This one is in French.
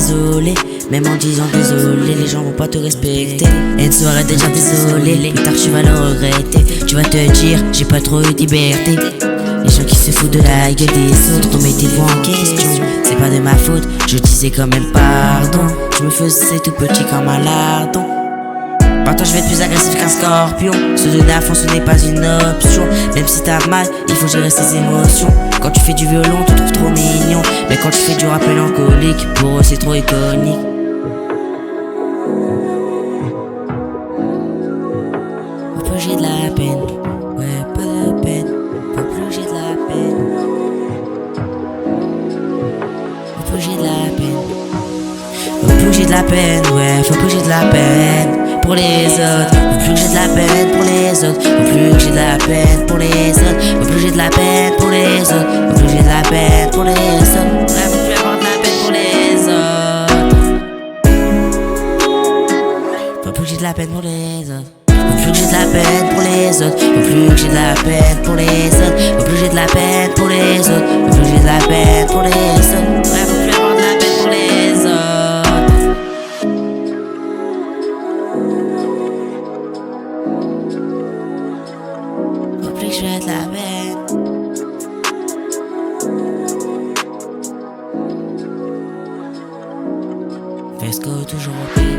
désolé. Même en disant désolé, les gens vont pas te respecter. Enzo, arrête déjà désolé, plus tard tu vas le regretter. Tu vas te dire, j'ai pas trop eu de liberté. Les gens qui se foutent de la gueule des autres, remettez-vous en question. C'est pas de ma faute, je disais quand même pardon. Je me faisais tout petit comme un lardon. Parfois je vais être plus agressif qu'un scorpion. Se donner à fond ce n'est pas une option. Même si t'as mal, il faut gérer ses émotions. Quand tu fais du violon, tu trouves trop mignon. Mais quand tu fais du rap mélancolique, pour eux c'est trop iconique. Faut plus j'ai de la peine, ouais pas de peine. Faut plus j'ai de la peine. Faut plus j'ai de la peine. Faut plus j'ai de la peine, ouais faut plus j'ai de la peine. Pour les autres, faut plus que j'ai de la peine pour les autres. Faut plus que j'ai de la peine pour les autres. Faut plus que j'ai de la peine pour les autres. Faut plus que j'ai de la peine pour les autres. Ouais, faut plus avoir de la peine pour les autres. Faut plus que j'ai de la peine pour les autres. Faut plus que j'ai de la peine pour les autres. Faut plus que j'ai de la peine pour les autres. Faut plus que j'ai de la peine pour les autres. Faut plus que j'ai de la peine pour les autres. Ouais, faut plus avoir de la peine pour les autres. Faut plus que je mette la peine. Fesco toujours au pied.